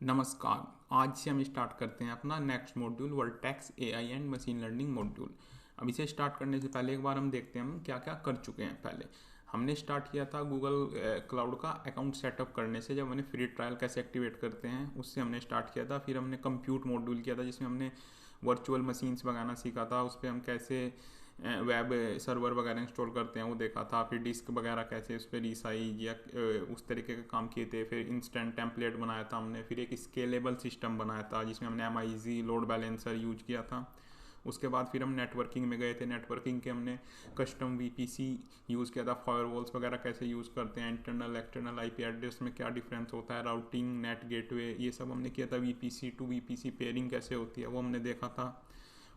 नमस्कार। आज से हम स्टार्ट करते हैं अपना next module vertex AI and machine learning module. अब इसे स्टार्ट करने से पहले एक बार हम देखते हैं हम क्या क्या कर चुके हैं। पहले हमने स्टार्ट किया था गूगल क्लाउड का अकाउंट सेटअप करने से, जब हमने फ्री ट्रायल कैसे एक्टिवेट करते हैं उससे हमने स्टार्ट किया था। फिर हमने कंप्यूट मॉड्यूल किया था जिसमें हमने वर्चुअल मशीन्स बनाना सीखा था, उस पर हम कैसे वेब सर्वर वगैरह इंस्टॉल करते हैं वो देखा था। फिर डिस्क वगैरह कैसे उस पर रिसाइज या उस तरीके के काम किए थे। फिर इंस्टेंट टेम्पलेट बनाया था हमने। फिर एक स्केलेबल सिस्टम बनाया था जिसमें हमने MIZ लोड बैलेंसर यूज किया था। उसके बाद फिर हम नेटवर्किंग में गए थे। नेटवर्किंग के हमने कस्टम VPC यूज़ किया था। फायरवॉल्स वगैरह कैसे यूज़ करते हैं, इंटरनल एक्सटर्नल IP एड्रेस में क्या डिफरेंस होता है, राउटिंग, नेट गेटवे, ये सब हमने किया था। VPC टू VPC पेयरिंग कैसे होती है वो हमने देखा था।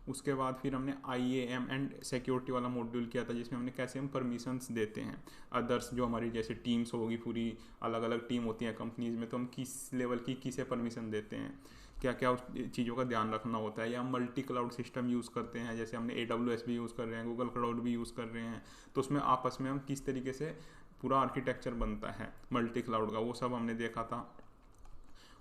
उसके बाद फिर हमने IAM एंड सिक्योरिटी वाला मॉड्यूल किया था जिसमें हमने कैसे हम परमिशंस देते हैं अदर्स, जो हमारी जैसे टीम्स होगी, पूरी अलग अलग टीम होती हैं कंपनीज में, तो हम किस लेवल की किसे परमिशन देते हैं, क्या क्या उस चीज़ों का ध्यान रखना होता है। या हम मल्टी क्लाउड सिस्टम यूज़ करते हैं, जैसे हमने AWS भी यूज़ कर रहे हैं, गूगल क्लाउड भी यूज़ कर रहे हैं, तो उसमें आपस में हम किस तरीके से पूरा आर्किटेक्चर बनता है मल्टी क्लाउड का, वो सब हमने देखा था।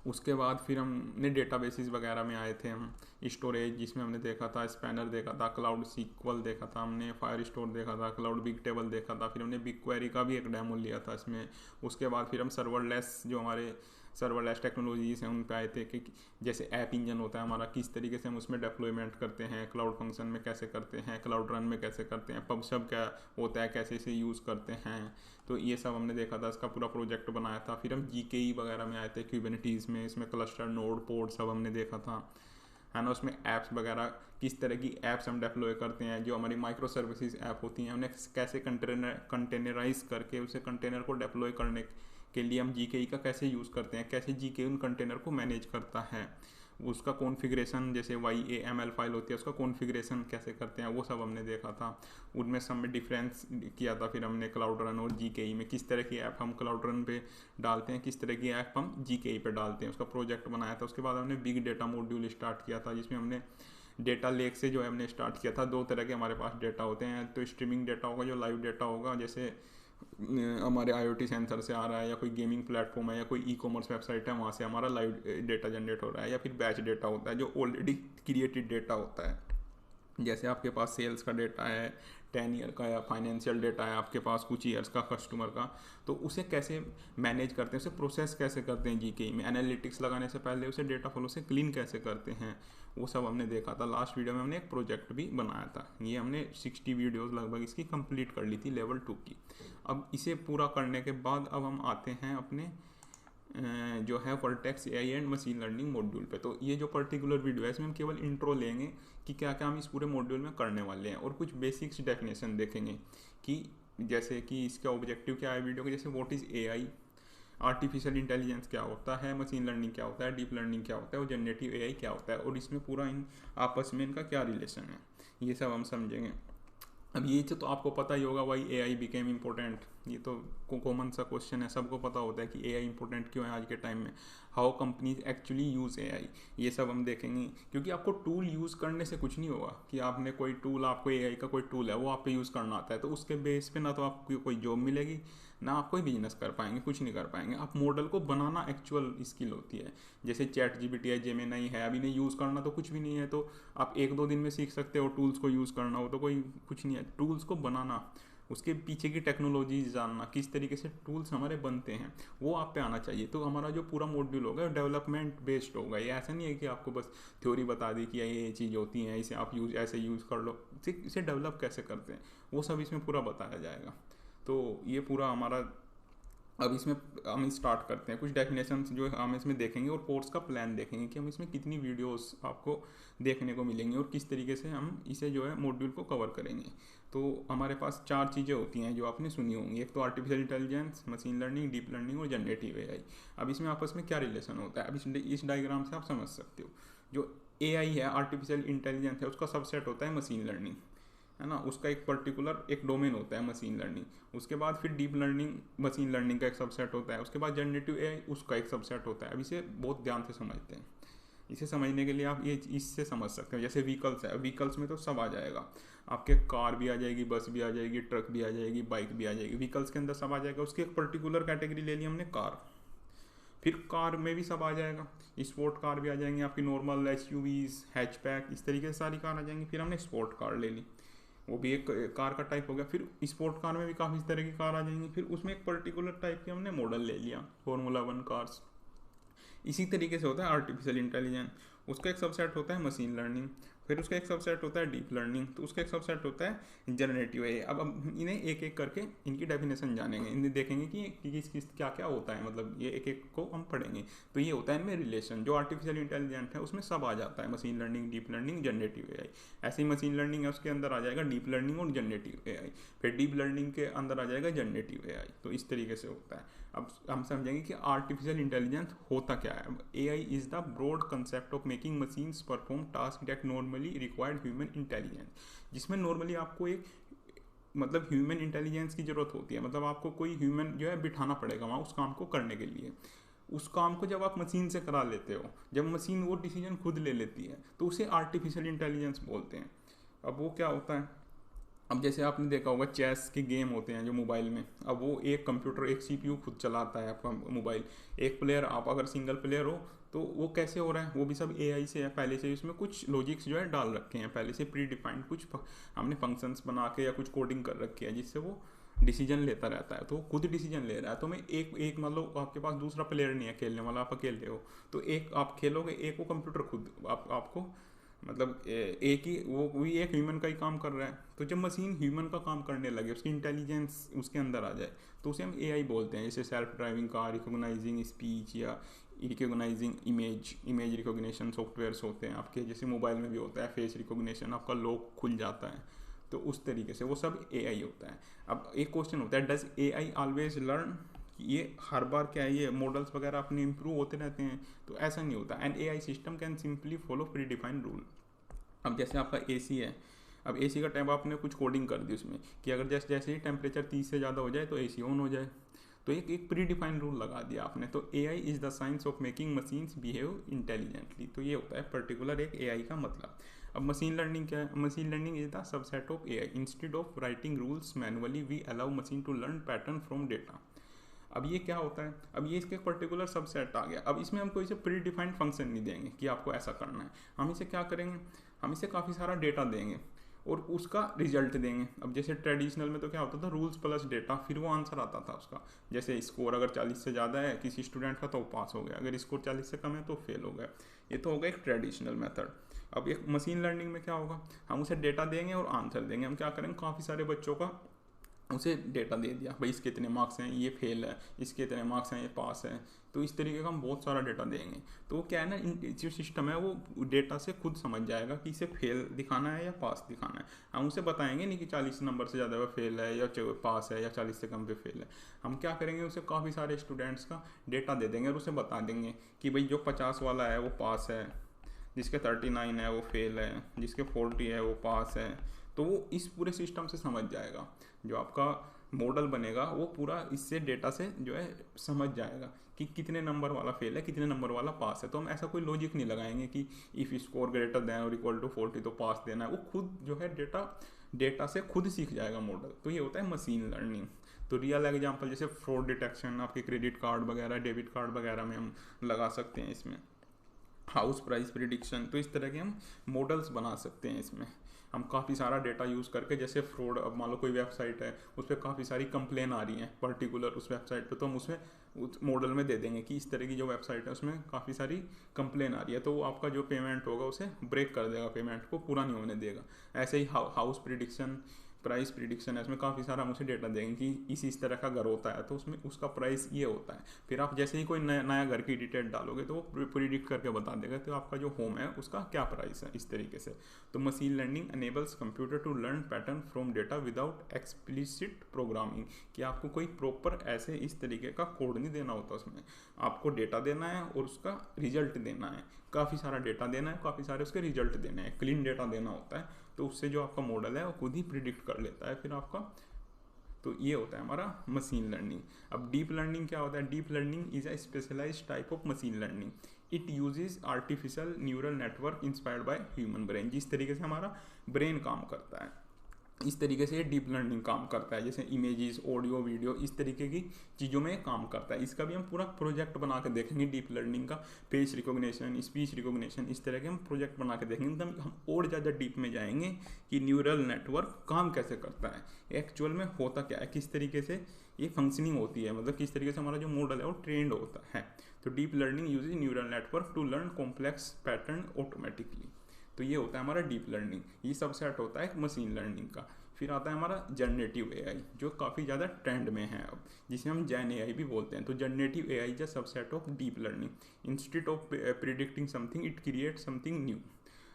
उसके बाद फिर हमने डेटाबेसेस वगैरह में आए थे हम। स्टोरेज जिसमें हमने देखा था, स्पैनर देखा था, क्लाउड सीक्वल देखा था हमने, फायर स्टोर देखा था, क्लाउड बिग टेबल देखा था। फिर हमने बिग क्वेरी का भी एक डेमो लिया था इसमें। उसके बाद फिर हम सर्वरलेस, जो हमारे सर्वरलेस टेक्नोलॉजीज़ हैं उन पे आए थे कि जैसे ऐप इंजन होता है हमारा, किस तरीके से हम उसमें डेप्लॉयमेंट करते हैं, क्लाउड फंक्शन में कैसे करते हैं, क्लाउड रन में कैसे करते हैं, पबसब क्या होता है, कैसे इसे यूज़ करते हैं। तो ये सब हमने देखा था, इसका पूरा प्रोजेक्ट बनाया था। फिर हम GKE वगैरह में आए थे, क्यूबरनेटीज़ में, इसमें क्लस्टर, नोड, पोड सब हमने देखा था, है ना। उसमें ऐप्स वगैरह, किस तरह की ऐप्स हम डेप्लॉय करते हैं, जो हमारी माइक्रो सर्विसेज ऐप होती हैं उन्हें कैसे कंटेनराइज करके उसे कंटेनर को डेप्लॉय करने के लिए हम GKE का कैसे यूज़ करते हैं, कैसे GKE उन कंटेनर को मैनेज करता है, उसका कॉन्फ़िगरेशन, जैसे YAML फाइल होती है उसका कॉन्फ़िगरेशन कैसे करते हैं, वो सब हमने देखा था। उनमें सब में डिफरेंस किया था। फिर हमने क्लाउड रन और GKE में किस तरह की ऐप हम क्लाउड रन पे डालते हैं, किस तरह की ऐप हम GKE पे डालते हैं, उसका प्रोजेक्ट बनाया था। उसके बाद हमने बिग डेटा मॉड्यूल स्टार्ट किया था जिसमें हमने डेटा लेक से जो है हमने स्टार्ट किया था। दो तरह के हमारे पास डेटा होते हैं, तो स्ट्रीमिंग डेटा होगा जो लाइव डेटा होगा, जैसे हमारे IoT सेंसर से आ रहा है, या कोई गेमिंग प्लेटफॉर्म है, या कोई E-कॉमर्स वेबसाइट है, वहाँ से हमारा लाइव डेटा जनरेट हो रहा है। या फिर बैच डेटा होता है जो ऑलरेडी क्रिएटेड डेटा होता है, जैसे आपके पास सेल्स का डेटा है 10 ईयर का, या फाइनेंशियल डेटा है आपके पास कुछ ईयर्स का कस्टमर का, तो उसे कैसे मैनेज करते हैं, उसे प्रोसेस कैसे करते हैं GKE में, एनालिटिक्स लगाने से पहले उसे डेटा फ्लो से क्लीन कैसे करते हैं, वो सब हमने देखा था। लास्ट वीडियो में हमने एक प्रोजेक्ट भी बनाया था। ये हमने 60 वीडियोज़ लगभग इसकी कंप्लीट कर ली थी लेवल 2 की। अब इसे पूरा करने के बाद अब हम आते हैं अपने जो है vertex AI and machine learning module पे। तो ये जो पर्टिकुलर वीडियो है इसमें हम केवल इंट्रो लेंगे कि क्या क्या हम इस पूरे मॉड्यूल में करने वाले हैं, और कुछ बेसिक्स डेफिनेशन देखेंगे कि जैसे कि इसका ऑब्जेक्टिव क्या है वीडियो का, जैसे what is AI, artificial intelligence क्या होता है, मशीन लर्निंग क्या होता है, डीप लर्निंग क्या होता है, और जनरेटिव AI क्या होता है, और इसमें पूरा इन आपस में इनका क्या रिलेशन है, ये सब हम समझेंगे। अब ये तो आपको पता ही होगा, वाई AI बिकेम इम्पोर्टेंट, ये तो कॉमन सा क्वेश्चन है, सबको पता होता है कि AI इंपॉर्टेंट क्यों है आज के टाइम में। How companies actually use AI, ये सब हम देखेंगे। क्योंकि आपको टूल यूज़ करने से कुछ नहीं होगा कि आपने कोई टूल, आपको AI का कोई टूल है वो आप पे यूज़ करना आता है, तो उसके बेस पे ना तो आपको कोई जॉब मिलेगी, ना आप कोई बिजनेस कर पाएंगे, कुछ नहीं कर पाएंगे। आप मॉडल को बनाना एक्चुअल स्किल होती है। जैसे ChatGPT है, जेमिनी है, अभी नहीं यूज़ करना तो कुछ भी नहीं है, तो आप 1-2 दिन में सीख सकते हो। टूल्स को यूज़ करना हो तो कोई कुछ नहीं है, टूल्स को बनाना, उसके पीछे की टेक्नोलॉजी जानना, किस तरीके से टूल्स हमारे बनते हैं, वो आप पे आना चाहिए। तो हमारा जो पूरा मॉड्यूल होगा डेवलपमेंट बेस्ड होगा। ये ऐसा नहीं है कि आपको बस थ्योरी बता दी कि ये चीज़ होती है, इसे आप ऐसे यूज़ कर लो, इसे डेवलप कैसे करते हैं वो सब इसमें पूरा बताया जाएगा। तो ये पूरा हमारा, अब इसमें हम स्टार्ट करते हैं। कुछ डेफिनेशन जो हम इसमें देखेंगे, और कोर्स का प्लान देखेंगे कि हम इसमें कितनी वीडियोस आपको देखने को मिलेंगी और किस तरीके से हम इसे जो है मॉड्यूल को कवर करेंगे। तो हमारे पास 4 चीज़ें होती हैं जो आपने सुनी होंगी। एक तो artificial intelligence, machine learning, deep learning और जनरेटिव AI। अब इसमें आपस में क्या रिलेशन होता है, अब इस डायग्राम से आप समझ सकते हो। जो AI है, आर्टिफिशियल इंटेलिजेंस है, उसका सबसेट होता है मशीन लर्निंग, है ना। उसका एक पर्टिकुलर एक डोमेन होता है मशीन लर्निंग। उसके बाद फिर डीप लर्निंग मशीन लर्निंग का एक सबसेट होता है। उसके बाद जनरेटिव AI उसका एक सबसेट होता है। अब इसे बहुत ध्यान से समझते हैं। इसे समझने के लिए आप ये इससे समझ सकते हो। जैसे व्हीकल्स है, व्हीकल्स में तो सब आ जाएगा, आपके कार भी आ जाएगी, बस भी आ जाएगी, ट्रक भी आ जाएगी, बाइक भी आ जाएगी, व्हीकल्स के अंदर सब आ जाएगा। उसकी एक पर्टिकुलर कैटेगरी ले ली हमने, कार। फिर कार में भी सब आ जाएगा, स्पोर्ट कार भी आ जाएंगी आपकी, नॉर्मल एसयूवीज, हैचबैक, इस तरीके से सारी कार आ जाएंगी। फिर हमने स्पोर्ट कार ले ली, वो भी एक कार का टाइप हो गया। फिर स्पोर्ट कार में भी काफ़ी तरह की कार आ जाएंगी। फिर उसमें एक पर्टिकुलर टाइप की हमने मॉडल ले लिया, Formula 1 कार्स। इसी तरीके से होता है आर्टिफिशियल इंटेलिजेंस, उसका एक सबसेट होता है मशीन लर्निंग, फिर उसका एक सबसेट होता है डीप लर्निंग, तो उसका एक सबसेट होता है जनरेटिव एआई। अब इन्हें एक एक करके इनकी डेफिनेशन जानेंगे, इन्हें देखेंगे कि किस किस क्या क्या होता है, मतलब ये एक एक को हम पढ़ेंगे। तो ये होता है इनमें रिलेशन, जो आर्टिफिशियल इंटेलिजेंस है उसमें सब आ जाता है, machine learning, deep learning, generative AI. ऐसे ही मशीन लर्निंग है, उसके अंदर आ जाएगा डीप लर्निंग और जनरेटिव एआई, फिर डीप लर्निंग के अंदर आ जाएगा जनरेटिव एआई। तो इस तरीके से होता है। अब हम समझेंगे कि आर्टिफिशियल इंटेलिजेंस होता क्या है। AI is the broad concept of making machines perform task that normally required human intelligence, जिसमें नॉर्मली आपको एक मतलब ह्यूमन इंटेलिजेंस की जरूरत होती है, मतलब आपको कोई ह्यूमन जो है बिठाना पड़ेगा वहाँ उस काम को करने के लिए। उस काम को जब आप मशीन से करा लेते हो, जब मशीन वो डिसीजन खुद ले लेती है, तो उसे आर्टिफिशियल इंटेलिजेंस बोलते हैं। अब वो क्या होता है, अब जैसे आपने देखा होगा चेस के गेम होते हैं जो मोबाइल में, अब वो एक कंप्यूटर, एक सीपीयू खुद चलाता है आपका मोबाइल, एक प्लेयर, आप अगर सिंगल प्लेयर हो तो वो कैसे हो रहा है, वो भी सब एआई से है। पहले से उसमें कुछ लॉजिक्स जो है डाल रखे हैं, पहले से प्री डिफाइंड कुछ हमने फंक्शंस बना के या कुछ कोडिंग कर रखी है, जिससे वो डिसीजन लेता रहता है। तो वो खुद डिसीजन ले रहा है। तो मैं एक एक मान लो आपके पास दूसरा प्लेयर नहीं है खेलने वाला, आप अकेले हो, तो एक आप खेलोगे, एक वो कंप्यूटर खुद आपको मतलब एक ही वो भी एक ह्यूमन का ही काम कर रहा है। तो जब मशीन ह्यूमन का काम करने लगे, उसकी इंटेलिजेंस उसके अंदर आ जाए, तो उसे हम एआई बोलते हैं। जैसे self driving car, recognising speech या रिकॉग्नाइजिंग इमेज रिकॉग्निशन सॉफ्टवेयर्स होते हैं आपके, जैसे मोबाइल में भी होता है फेस रिकॉग्निशन, आपका लॉक खुल जाता है, तो उस तरीके से वो सब एआई होता है। अब एक क्वेश्चन होता है, डज एआई ऑलवेज लर्न, ये हर बार क्या है, ये मॉडल्स वगैरह अपने इंप्रूव होते रहते हैं? तो ऐसा नहीं होता। And AI system can simply follow pre defined rule. अब जैसे आपका एसी है, अब एसी का टाइम आपने कुछ कोडिंग कर दी उसमें कि अगर जैसे जैसे ही टेम्परेचर 30 से ज़्यादा हो जाए तो एसी ऑन हो जाए, तो एक प्री डिफाइंड रूल लगा दिया आपने। तो AI is the science of making machines behave intelligently. तो ये होता है पर्टिकुलर एक एआई का मतलब। अब मशीन लर्निंग क्या है? Machine learning is the subset of AI. Instead of writing rules manually we allow machine to learn pattern from data. अब ये क्या होता है, अब ये इसके पर्टिकुलर सबसेट आ गया। अब इसमें हम कोई से प्री डिफाइंड फंक्शन नहीं देंगे कि आपको ऐसा करना है। हम इसे क्या करेंगे, हम इसे काफ़ी सारा डेटा देंगे और उसका रिजल्ट देंगे। अब जैसे ट्रेडिशनल में तो क्या होता था, रूल्स प्लस डेटा, फिर वो आंसर आता था उसका। जैसे स्कोर अगर 40 से ज़्यादा है किसी स्टूडेंट का तो वो पास हो गया, अगर स्कोर 40 से कम है तो फेल हो गया। ये तो होगा एक ट्रेडिशनल मेथड। अब एक मशीन लर्निंग में क्या होगा, हम उसे डेटा देंगे और आंसर देंगे। हम क्या करेंगे, काफ़ी सारे बच्चों का उसे डेटा दे दिया, भाई इसके इतने मार्क्स हैं, ये फेल है, इसके इतने मार्क्स हैं, ये पास है। तो इस तरीके का हम बहुत सारा डेटा देंगे। तो वो क्या है ना, जो सिस्टम है वो डेटा से खुद समझ जाएगा कि इसे फेल दिखाना है या पास दिखाना है। हम उसे बताएंगे नहीं कि 40 नंबर से ज़्यादा वह फेल है या पास है या 40 से कम पे फेल है। हम क्या करेंगे, उसे काफ़ी सारे स्टूडेंट्स का डेटा दे देंगे और उसे बता देंगे कि भाई जो 50 वाला है वो पास है, जिसके 39 है वो फेल है, जिसके 40 है वो पास है। तो वो इस पूरे सिस्टम से समझ जाएगा, जो आपका मॉडल बनेगा वो पूरा इससे डेटा से जो है समझ जाएगा कि कितने नंबर वाला फेल है, कितने नंबर वाला पास है। तो हम ऐसा कोई लॉजिक नहीं लगाएंगे कि इफ़ स्कोर ग्रेटर देन और इक्वल टू 40 तो पास देना है। वो खुद जो है डेटा से खुद सीख जाएगा मॉडल। तो ये होता है मशीन लर्निंग। तो रियल एग्जांपल जैसे फ्रॉड डिटेक्शन, आपके क्रेडिट कार्ड वगैरह, डेबिट कार्ड वगैरह में हम लगा सकते हैं इसमें। हाउस प्राइस प्रिडिक्शन, तो इस तरह के हम मॉडल्स बना सकते हैं इसमें। हम काफ़ी सारा डेटा यूज़ करके, जैसे फ्रॉड, अब मान लो कोई वेबसाइट है उस पर काफ़ी सारी कंप्लेन आ रही हैं पर्टिकुलर उस वेबसाइट पे, तो हम उसमें उस मॉडल में दे देंगे कि इस तरह की जो वेबसाइट है उसमें काफ़ी सारी कंप्लेन आ रही है, तो वो आपका जो पेमेंट होगा उसे ब्रेक कर देगा, पेमेंट को पूरा नहीं होने देगा। ऐसे ही हाउस प्रिडिक्शन, प्राइस प्रिडिक्शन है, इसमें काफ़ी सारा हम उसे डेटा देंगे कि इस तरह का घर होता है तो उसमें उसका प्राइस ये होता है। फिर आप जैसे ही कोई नया घर की डिटेल डालोगे तो वो प्रिडिक्ट करके बता देगा तो आपका जो होम है उसका क्या प्राइस है, इस तरीके से। तो machine learning enables computer to learn pattern from data without explicit programming, कि आपको कोई प्रॉपर ऐसे इस तरीके का कोड नहीं देना होता, उसमें आपको डेटा देना है और उसका रिजल्ट देना है। काफ़ी सारा डेटा देना है, काफ़ी सारे उसके रिजल्ट देने हैं, क्लीन डेटा देना होता है। तो उससे जो आपका मॉडल है वो खुद ही प्रिडिक्ट कर लेता है फिर आपका। तो ये होता है हमारा मशीन लर्निंग। अब डीप लर्निंग क्या होता है? Deep learning is a specialized type of machine learning. It uses artificial neural network inspired by human brain. जिस तरीके से हमारा ब्रेन काम करता है, इस तरीके से ये डीप लर्निंग काम करता है, जैसे इमेजेस, ऑडियो, वीडियो, इस तरीके की चीज़ों में काम करता है। इसका भी हम पूरा प्रोजेक्ट बना के देखेंगे डीप लर्निंग का, फेस रिकॉग्निशन, स्पीच रिकॉग्निशन, इस तरह के हम प्रोजेक्ट बना के देखेंगे। तो हम और ज़्यादा डीप में जाएंगे कि न्यूरल नेटवर्क काम कैसे करता है, एक्चुअल में होता क्या है, किस तरीके से ये फंक्शनिंग होती है, मतलब किस तरीके से हमारा जो मॉडल है वो ट्रेंड होता है। तो deep learning uses neural network to learn complex pattern automatically. तो ये होता है हमारा डीप लर्निंग, ये सबसेट होता है मशीन लर्निंग का। फिर आता है हमारा जनरेटिव एआई, जो काफ़ी ज़्यादा ट्रेंड में है अब, जिसे हम जैन एआई भी बोलते हैं। तो generative AI is a subset of deep learning. Instead of predicting something it create something new.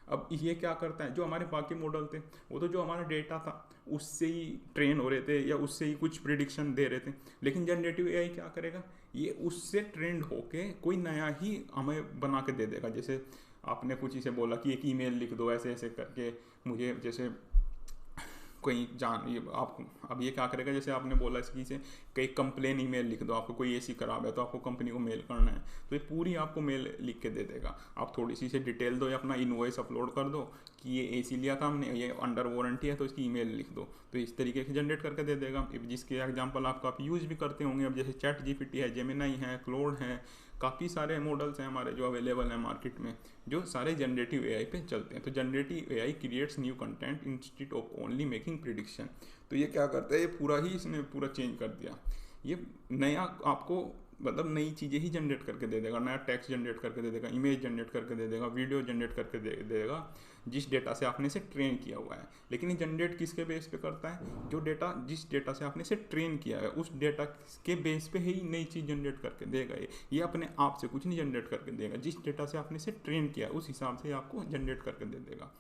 अब ये क्या करता है, जो हमारे बाकी मॉडल थे वो तो जो हमारा डेटा था उससे ही ट्रेन हो रहे थे या उससे ही कुछ प्रिडिक्शन दे रहे थे, लेकिन जनरेटिव एआई क्या करेगा, ये उससे ट्रेंड होके कोई नया ही हमें बना के दे देगा। जैसे आपने कुछ इसे बोला कि एक ईमेल लिख दो ऐसे ऐसे करके मुझे, जैसे कोई जान ये आप अब ये क्या करेगा, जैसे आपने बोला इसकी से कई कंप्लेन ईमेल लिख दो, आपको कोई एसी खराब है तो आपको कंपनी को मेल करना है, तो ये पूरी आपको मेल लिख के दे देगा। आप थोड़ी सी से डिटेल दो या अपना इनवॉइस अपलोड कर दो कि ये एसी लिया था हमने, ये अंडर वारंटी है, तो इसकी ईमेल लिख दो, तो इस तरीके से जनरेट करके दे देगा। जिसके एग्जाम्पल आप काफ़ी यूज़ भी करते होंगे, अब जैसे चैट जीपीटी है, जेमिनाई है, क्लोड है, काफ़ी सारे मॉडल्स हैं हमारे जो अवेलेबल हैं मार्केट में, जो सारे जनरेटिव एआई पे चलते हैं। तो generative AI creates new content instead of only making prediction. तो ये क्या करता है, ये पूरा ही इसने पूरा चेंज कर दिया, ये नया आपको मतलब नई चीज़ें ही जनरेट करके दे देगा, नया टेक्स्ट जनरेट करके दे देगा, इमेज जनरेट करके दे देगा, वीडियो जनरेट करके दे देगा, जिस डेटा से आपने इसे ट्रेन किया हुआ है। लेकिन ये जनरेट किसके बेस पे करता है, जो डेटा जिस डेटा से आपने इसे ट्रेन किया है उस डेटा के बेस पे ही नई चीज़ जनरेट करके देगा। ये अपने आप से कुछ नहीं जनरेट करके देगा, जिस डेटा से आपने इसे ट्रेन किया है उस हिसाब से आपको जनरेट करके दे देगा।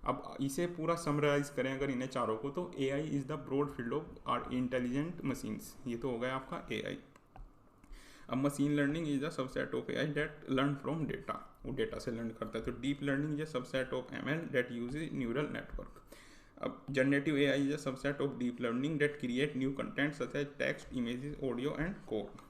अब इसे पूरा समराइज करें अगर इन्हें चारों को, तो A I is the broad field of are intelligent machines. ये तो हो गया आपका ए आई। अब machine learning is the subset of AI that learn from data, वो डेटा से लर्न करता है। तो deep learning is a subset of ML that uses neural network. अब generative AI is a subset of deep learning that create new content such as text, images, audio and code.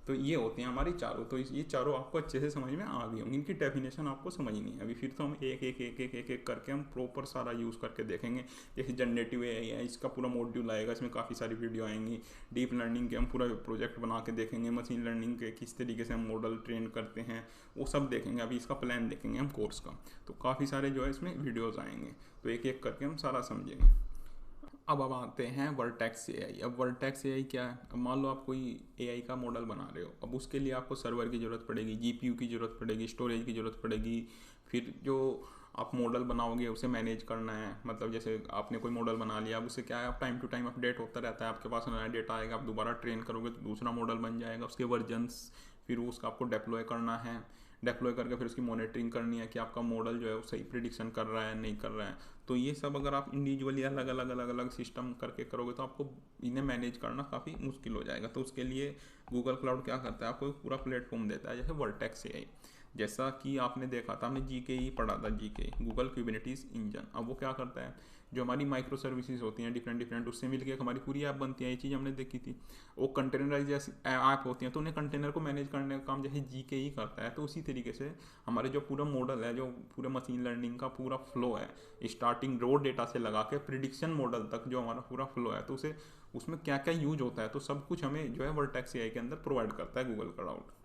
तो ये होती हैं हमारी चारों। तो ये चारों आपको अच्छे से समझ में आ गई होंगी, इनकी डेफिनेशन आपको समझनी है। अभी फिर तो हम एक एक एक एक एक एक करके हम प्रॉपर सारा यूज़ करके देखेंगे। जैसे जनरेटिव एआई है, इसका पूरा मॉड्यूल आएगा, इसमें काफ़ी सारी वीडियो आएंगी। डीप लर्निंग के हम पूरा प्रोजेक्ट बना के देखेंगे, मशीन लर्निंग के किस तरीके से हम मॉडल ट्रेन करते हैं वो सब देखेंगे। अभी इसका प्लान देखेंगे हम कोर्स का, तो काफ़ी सारे जो है इसमें वीडियोज़ आएंगे, तो एक एक करके हम सारा समझेंगे। अब आते हैं वर्टेक्स एआई। अब वर्टेक्स एआई क्या है, अब मान लो आप कोई एआई का मॉडल बना रहे हो, अब उसके लिए आपको सर्वर की ज़रूरत पड़ेगी, जीपीयू की ज़रूरत पड़ेगी, स्टोरेज की ज़रूरत पड़ेगी। फिर जो आप मॉडल बनाओगे उसे मैनेज करना है, मतलब जैसे आपने कोई मॉडल बना लिया, अब उसे क्या है, आप टाइम टू टाइम अपडेट होता रहता है, आपके पास नया डेटा आएगा, आप दोबारा ट्रेन करोगे तो दूसरा मॉडल बन जाएगा, उसके वर्जन्स, फिर उसका आपको डिप्लॉय करना है, डिप्लॉय करके फिर उसकी मॉनिटरिंग करनी है कि आपका मॉडल जो है वो सही प्रिडिक्शन कर रहा है नहीं कर रहा है। तो ये सब अगर आप इंडिविजुअली अलग अलग अलग अलग सिस्टम करके करोगे तो आपको इन्हें मैनेज करना काफ़ी मुश्किल हो जाएगा। तो उसके लिए गूगल क्लाउड क्या करता है, आपको एक पूरा प्लेटफॉर्म देता है, जैसे वर्टेक्स एआई। जैसा कि आपने देखा था, हमने जीके पढ़ा था, जीके गूगल क्यूबरनेटिस इंजन। अब वो क्या करता है, जो हमारी माइक्रो सर्विसेज होती हैं डिफरेंट डिफरेंट, उससे मिलकर हमारी पूरी ऐप बनती है। ये चीज़ हमने देखी थी। वो कंटेनराइज जैसी ऐप होती हैं, तो उन्हें कंटेनर को मैनेज करने का काम जैसे जीके ही करता है। तो उसी तरीके से हमारे जो पूरा मॉडल है, जो पूरे मशीन लर्निंग का पूरा फ्लो है, स्टार्टिंग रो डेटा से लगा के प्रिडिक्शन मॉडल तक जो हमारा पूरा फ्लो है, तो उसे उसमें क्या क्या यूज होता है, तो सब कुछ हमें जो है वर्टेक्स एआई के अंदर प्रोवाइड करता है गूगल क्लाउड।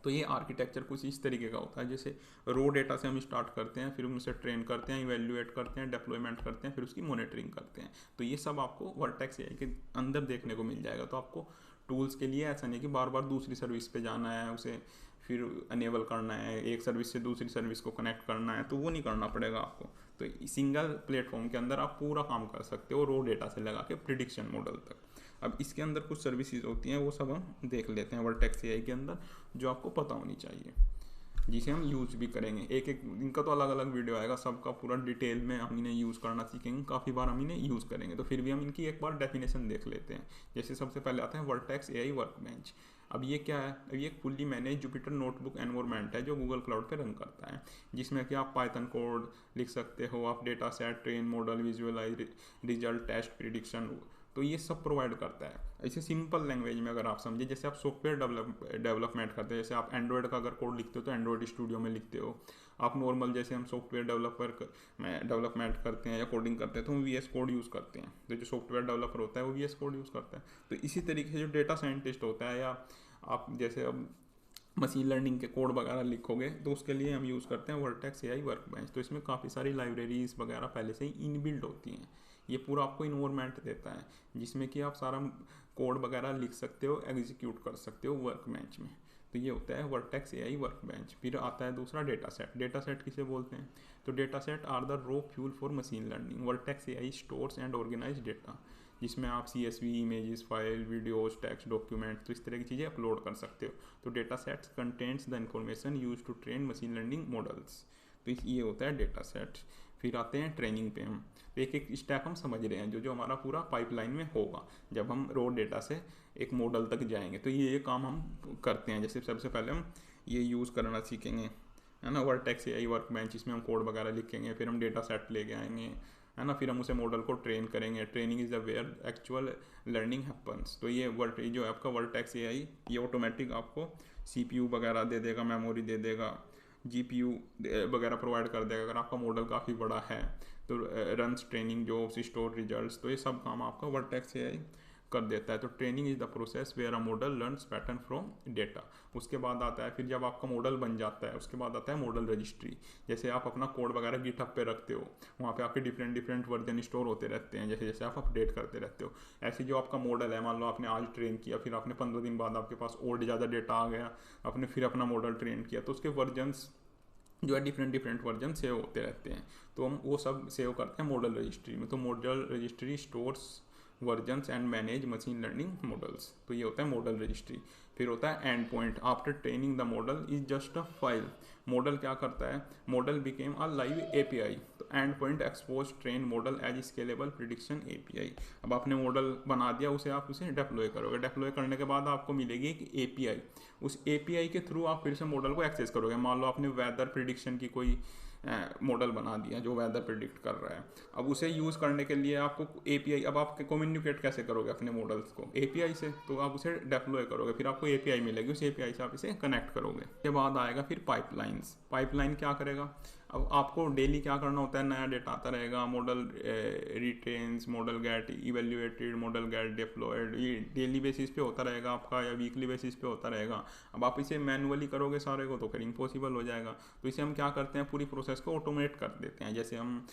तो ये आर्किटेक्चर कुछ इस तरीके का होता है, जैसे रो डेटा से हम स्टार्ट करते हैं, फिर हम उसे ट्रेन करते हैं, इवेल्युएट करते हैं, डिप्लॉयमेंट करते हैं, फिर उसकी मॉनिटरिंग करते हैं। तो ये सब आपको वर्टेक्स एआई के अंदर देखने को मिल जाएगा। तो आपको टूल्स के लिए ऐसा नहीं कि बार बार दूसरी सर्विस पे जाना है, उसे फिर अनेबल करना है, एक सर्विस से दूसरी सर्विस को कनेक्ट करना है, तो वो नहीं करना पड़ेगा आपको। तो सिंगल प्लेटफॉर्म के अंदर आप पूरा काम कर सकते हो, रो डेटा से लगा के प्रिडिक्शन मॉडल तक। अब इसके अंदर कुछ सर्विसेज होती हैं, वो सब हम देख लेते हैं वर्टेक्स एआई के अंदर, जो आपको पता होनी चाहिए, जिसे हम यूज़ भी करेंगे। एक एक इनका तो अलग अलग वीडियो आएगा, सबका पूरा डिटेल में हम इन्हें यूज़ करना सीखेंगे, काफ़ी बार हम इन्हें यूज़ करेंगे। तो फिर भी हम इनकी एक बार डेफिनेशन देख लेते हैं। जैसे सबसे पहले आता है वर्टेक्स एआई वर्कबेंच। अब ये क्या है, अब ये एक fully manage Jupyter notebook environment है जो गूगल क्लाउड पे रन करता है, जिसमें कि आप पाइथन कोड लिख सकते हो, आप data set, train model, visualise, result, test, prediction. तो ये सब प्रोवाइड करता है। ऐसे सिंपल लैंग्वेज में अगर आप समझे, जैसे आप सॉफ्टवेयर डेवलपमेंट करते हैं, जैसे आप एंड्रॉयड का अगर कोड लिखते हो तो एंड्रॉयड स्टूडियो में लिखते हो। आप नॉर्मल जैसे हम सॉफ्टवेयर डेवलपमेंट करते हैं या कोडिंग करते हैं तो हम वी एस कोड यूज़ करते हैं। तो जो सॉफ्टवेयर डेवलपर होता है वो वी एस कोड यूज़ करता है। तो इसी तरीके से जो डेटा साइंटिस्ट होता है, या आप जैसे अब मशीन लर्निंग के कोड वगैरह लिखोगे तो उसके लिए हम यूज़ करते हैं वर्टेक्स एआई वर्कबेंच। तो इसमें काफ़ी सारी लाइब्रेरीज वगैरह पहले से ही इनबिल्ट होती हैं। ये पूरा आपको इन्वायरमेंट देता है जिसमें कि आप सारा कोड वगैरह लिख सकते हो, एग्जीक्यूट कर सकते हो वर्कबेंच में। तो ये होता है वर्टेक्स एआई वर्कबेंच। फिर आता है दूसरा डेटा सेट। डेटा सेट किसे बोलते हैं? तो data set are the raw fuel for machine learning. Vertex AI stores and organise data, जिसमें आप CSV, images, file, videos, text, document, तो इस तरह की चीज़ें अपलोड कर सकते हो। तो data sets contents the information use to train machine learning models. तो ये होता है डेटा सेट। फिर आते हैं ट्रेनिंग पे हम। तो एक एक स्टेप हम समझ रहे हैं जो जो हमारा पूरा पाइपलाइन में होगा जब हम रॉ डेटा से एक मॉडल तक जाएंगे। तो ये काम हम करते हैं। जैसे सबसे पहले हम ये यूज़ करना सीखेंगे, है ना, वर्टेक्स एआई वर्कबेंच, इसमें हम कोड वगैरह लिखेंगे। फिर हम डेटा सेट लेके आएंगे, है ना, फिर हम उसे मॉडल को ट्रेन करेंगे। Training is the where actual learning happens. तो ये जो आपका वर्टेक्स एआई ये ऑटोमेटिक आपको CPU वगैरह दे देगा, मेमोरी दे देगा, GPU वगैरह प्रोवाइड कर देगा। अगर आपका मॉडल काफ़ी बड़ा है तो runs training jobs, store results, तो ये सब काम आपका वर्टेक्स एआई कर देता है। तो training is the process where a model learns pattern from data. उसके बाद आता है, फिर जब आपका मॉडल बन जाता है उसके बाद आता है मॉडल रजिस्ट्री। जैसे आप अपना कोड वगैरह गिटहब पे रखते हो, वहाँ पे आपके डिफरेंट वर्जन स्टोर होते रहते हैं, जैसे जैसे आप अपडेट करते रहते हो। ऐसे जो आपका मॉडल है, मान लो आपने आज ट्रेन किया, फिर आपने 15 दिन बाद आपके पास और ज़्यादा डेटा आ गया, आपने फिर अपना मॉडल ट्रेन किया, तो उसके वर्जन्स जो है डिफरेंट वर्जन सेव होते रहते हैं। तो हम वो सब सेव करते हैं मॉडल रजिस्ट्री में। तो model registry stores versions and manage machine learning models. तो ये होता है मॉडल रजिस्ट्री। फिर होता है endpoint. After training the model is just a file. Model क्या करता है? Model became a live API। तो endpoint expose train model as scalable prediction API। अब आपने मॉडल बना दिया, उसे डिप्लॉय करोगे। डिप्लॉय करने के बाद आपको मिलेगी एक API। उस API के थ्रू आप फिर से मॉडल को एक्सेस करोगे। मान लो आपने वेदर प्रिडिक्शन की कोई मॉडल बना दिया जो वेदर प्रिडिक्ट कर रहा है। अब उसे यूज़ करने के लिए आपको API, अब आप कम्युनिकेट कैसे करोगे अपने मॉडल्स को? API से। तो आप उसे डिप्लॉय करोगे, फिर आपको API मिलेगी, उस API से आप इसे कनेक्ट करोगे। उसके बाद आएगा फिर पाइपलाइंस। पाइपलाइन क्या करेगा? अब आपको डेली क्या करना होता है, नया डेटा आता रहेगा, model retrains, model get evaluated, model get deployed, ये डेली बेसिस पे होता रहेगा आपका या वीकली बेसिस पे होता रहेगा। अब आप इसे मैनुअली करोगे सारे को तो फिर इम्पॉसिबल हो जाएगा। तो इसे हम क्या करते हैं, पूरी प्रोसेस को ऑटोमेट कर देते हैं। जैसे हम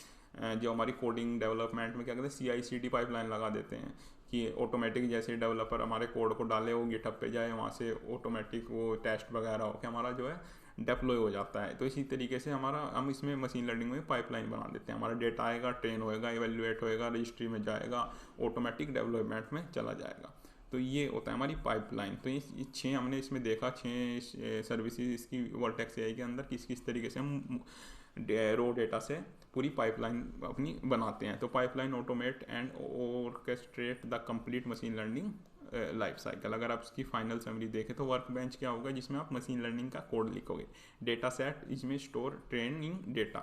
जो हमारी कोडिंग डेवलपमेंट में क्या कहते हैं, CI/CD पाइपलाइन लगा देते हैं कि ऑटोमेटिक जैसे डेवलपर हमारे कोड को डाले, वो गिटहब पे जाए, वहाँ से ऑटोमेटिक वो टेस्ट वगैरह हो के हमारा जो है डिप्लॉय हो जाता है। तो इसी तरीके से हम इसमें मशीन लर्निंग में पाइपलाइन बना देते हैं। हमारा डेटा आएगा, ट्रेन होएगा, इवेल्युएट होएगा, रजिस्ट्री में जाएगा, ऑटोमेटिक डेवलपमेंट में चला जाएगा। तो ये होता है हमारी पाइपलाइन। तो ये 6 हमने इसमें देखा, 6 सर्विसेज इसकी वर्टेक्स एआई के अंदर किस किस तरीके से हम रॉ डेटा से पूरी पाइपलाइन अपनी बनाते हैं। तो pipeline automate and orchestrate the complete machine learning life cycle. अगर आप उसकी फाइनल समरी देखें तो वर्कबेंच क्या होगा, जिसमें आप मशीन लर्निंग का कोड लिखोगे। डेटा सेट इसमें स्टोर ट्रेनिंग डेटा।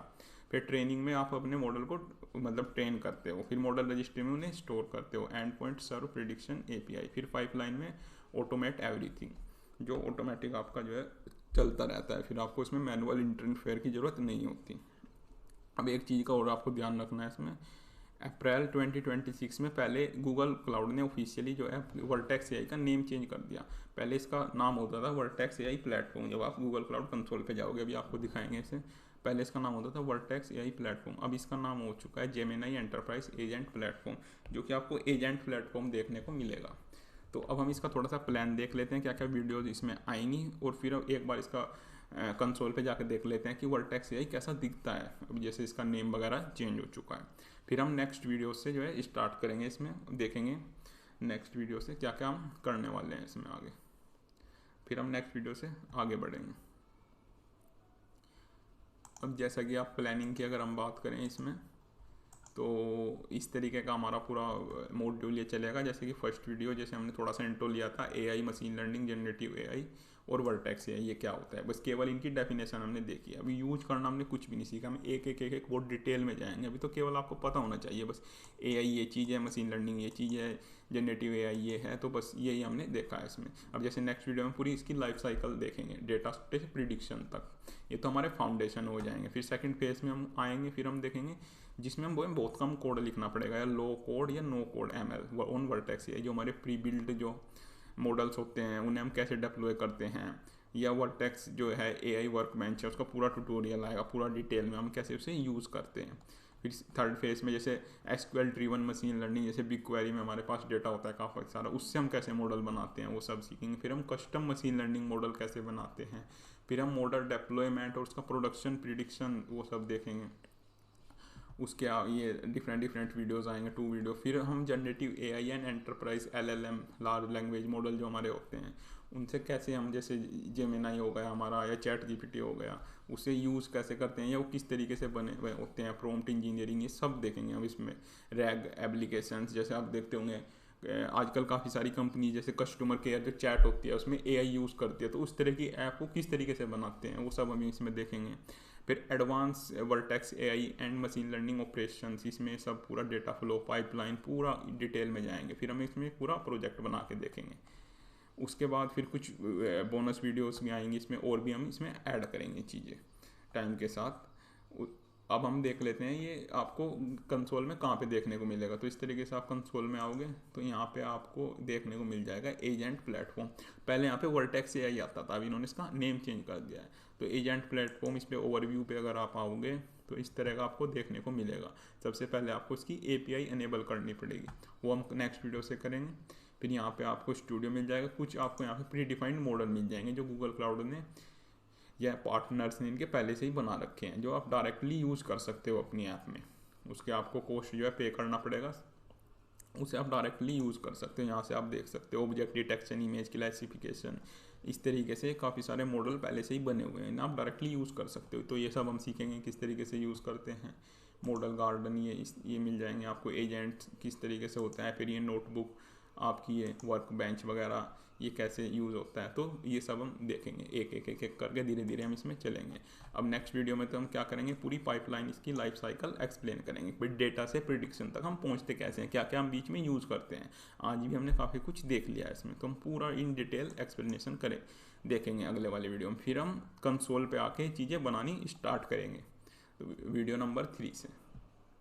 फिर ट्रेनिंग में आप अपने मॉडल को मतलब ट्रेन करते हो, फिर मॉडल रजिस्ट्री में उन्हें स्टोर करते हो। Endpoint serve prediction API। फिर पाइपलाइन में ऑटोमेट एवरीथिंग, जो ऑटोमेटिक आपका जो है चलता रहता है। फिर आपको इसमें मैनुअल इंटरफेयर की ज़रूरत नहीं होती। अब एक चीज़ का और आपको ध्यान रखना है इसमें, अप्रैल 2026 में पहले गूगल क्लाउड ने ऑफिशियली जो है वर्टेक्स एआई का नेम चेंज कर दिया। पहले इसका नाम होता था वर्टेक्स एआई प्लेटफॉर्म। जब आप गूगल क्लाउड कंसोल पे जाओगे, अभी आपको दिखाएंगे इसे, पहले इसका नाम होता था वर्टेक्स एआई प्लेटफॉर्म। अब इसका नाम हो चुका है जेमिनी एंटरप्राइज एजेंट प्लेटफॉर्म, जो कि आपको एजेंट प्लेटफॉर्म देखने को मिलेगा। तो अब हम इसका थोड़ा सा प्लान देख लेते हैं, क्या क्या वीडियोज़ इसमें आएंगी, और फिर एक बार इसका कंसोल पे जाकर देख लेते हैं कि वर्टेक्स एआई कैसा दिखता है अब जैसे इसका नेम वगैरह चेंज हो चुका है। फिर हम नेक्स्ट वीडियो से जो है स्टार्ट करेंगे, इसमें देखेंगे नेक्स्ट वीडियो से क्या क्या हम करने वाले हैं इसमें आगे। फिर हम नेक्स्ट वीडियो से आगे बढ़ेंगे। अब जैसा कि आप प्लानिंग की अगर हम बात करें इसमें, तो इस तरीके का हमारा पूरा मॉड्यूल ये चलेगा। जैसे कि फर्स्ट वीडियो जैसे हमने थोड़ा सा इंट्रो लिया था, AI machine learning generative AI, और वर्टेक्स एआई ये क्या होता है, बस केवल इनकी डेफिनेशन हमने देखी है। अभी यूज करना हमने कुछ भी नहीं सीखा, हम एक बहुत डिटेल में जाएंगे। अभी तो केवल आपको पता होना चाहिए बस एआई ये चीज़ है, मशीन लर्निंग ये चीज़ है, जनरेटिव एआई ये है, तो बस यही हमने देखा है इसमें। अब जैसे नेक्स्ट वीडियो में पूरी इसकी लाइफ साइकिल देखेंगे, डेटा से प्रिडिक्शन तक, ये तो हमारे फाउंडेशन हो जाएंगे। फिर सेकंड फेज में हम आएंगे, फिर हम देखेंगे जिसमें हम बहुत कम कोड लिखना पड़ेगा, या लो कोड या no code ML on Vertex AI, जो हमारे प्री बिल्ड जो मॉडल्स होते हैं उन्हें हम कैसे डिप्लॉय करते हैं, या वर्टेक्स जो है एआई वर्कबेंच है उसका पूरा ट्यूटोरियल आएगा पूरा डिटेल में हम कैसे उसे यूज़ करते हैं। फिर थर्ड फेज में जैसे एसक्यूएल ड्रिवन मशीन लर्निंग, जैसे बिग क्वेरी में हमारे पास डेटा होता है काफ़ी सारा, उससे हम कैसे मॉडल बनाते हैं वो सब सीखेंगे। फिर हम कस्टम मशीन लर्निंग मॉडल कैसे बनाते हैं, फिर हम मॉडल डिप्लॉयमेंट और उसका प्रोडक्शन प्रिडिक्शन वो सब देखेंगे। उसके ये डिफरेंट वीडियोस आएंगे 2 वीडियो। फिर हम generative AI and enterprise LLM large language model जो हमारे होते हैं उनसे कैसे हम, जैसे जेमिनाई हो गया हमारा या चैट जीपीटी हो गया, उसे यूज़ कैसे करते हैं या वो किस तरीके से बने हुए होते हैं, प्रॉम्प्ट इंजीनियरिंग ये सब देखेंगे हम इसमें। रैग एप्लीकेशंस जैसे आप देखते होंगे आजकल काफ़ी सारी कंपनी जैसे कस्टमर केयर जो चैट होती है उसमें एआई यूज़ करती है, तो उस तरह की ऐप को किस तरीके से बनाते हैं वो सब हम इसमें देखेंगे। फिर advance vertex AI and machine learning operations, इसमें सब पूरा डेटा फ्लो पाइपलाइन पूरा डिटेल में जाएंगे। फिर हम इसमें पूरा प्रोजेक्ट बना के देखेंगे। उसके बाद फिर कुछ बोनस वीडियोस भी आएंगी इसमें, और भी हम इसमें ऐड करेंगे चीज़ें टाइम के साथ। अब हम देख लेते हैं ये आपको कंसोल में कहाँ पे देखने को मिलेगा। तो इस तरीके से आप कंसोल में आओगे तो यहाँ पे आपको देखने को मिल जाएगा एजेंट प्लेटफॉर्म। पहले यहाँ पे वर्टेक्स एआई आता था, अभी इन्होंने इसका नेम चेंज कर दिया है। तो एजेंट प्लेटफॉर्म, इस पर ओवरव्यू पे अगर आप आओगे तो इस तरह का आपको देखने को मिलेगा। सबसे पहले आपको इसकी API एनेबल करनी पड़ेगी, वो हम नेक्स्ट वीडियो से करेंगे। फिर यहाँ पे आपको स्टूडियो मिल जाएगा, कुछ आपको यहाँ पे प्री डिफाइंड मॉडल मिल जाएंगे जो गूगल क्लाउड ने या पार्टनर्स ने इनके पहले से ही बना रखे हैं, जो आप डायरेक्टली यूज़ कर सकते हो अपनी ऐप में। उसके आपको कॉस्ट जो है पे करना पड़ेगा, उसे आप डायरेक्टली यूज़ कर सकते हो। यहाँ से आप देख सकते हो ऑब्जेक्ट डिटेक्शन, इमेज क्लासिफिकेशन, इस तरीके से काफ़ी सारे मॉडल पहले से ही बने हुए हैं, आप डायरेक्टली यूज़ कर सकते हो। तो ये सब हम सीखेंगे किस तरीके से यूज़ करते हैं। मॉडल गार्डन ये मिल जाएंगे आपको, एजेंट किस तरीके से होता है, फिर ये नोटबुक आपकी ये वर्क बेंच वगैरह ये कैसे यूज़ होता है। तो ये सब हम देखेंगे एक करके, धीरे धीरे हम इसमें चलेंगे। अब नेक्स्ट वीडियो में तो हम क्या करेंगे, पूरी पाइपलाइन इसकी लाइफ साइकिल एक्सप्लेन करेंगे, फिर डेटा से प्रिडिक्शन तक हम पहुंचते कैसे हैं, क्या क्या हम बीच में यूज़ करते हैं। आज भी हमने काफ़ी कुछ देख लिया है इसमें, तो हम पूरा इन डिटेल एक्सप्लेनेशन देखेंगे अगले वाले वीडियो में। फिर हम कंसोल पे आके चीज़ें बनानी स्टार्ट करेंगे, तो वीडियो नंबर 3 से।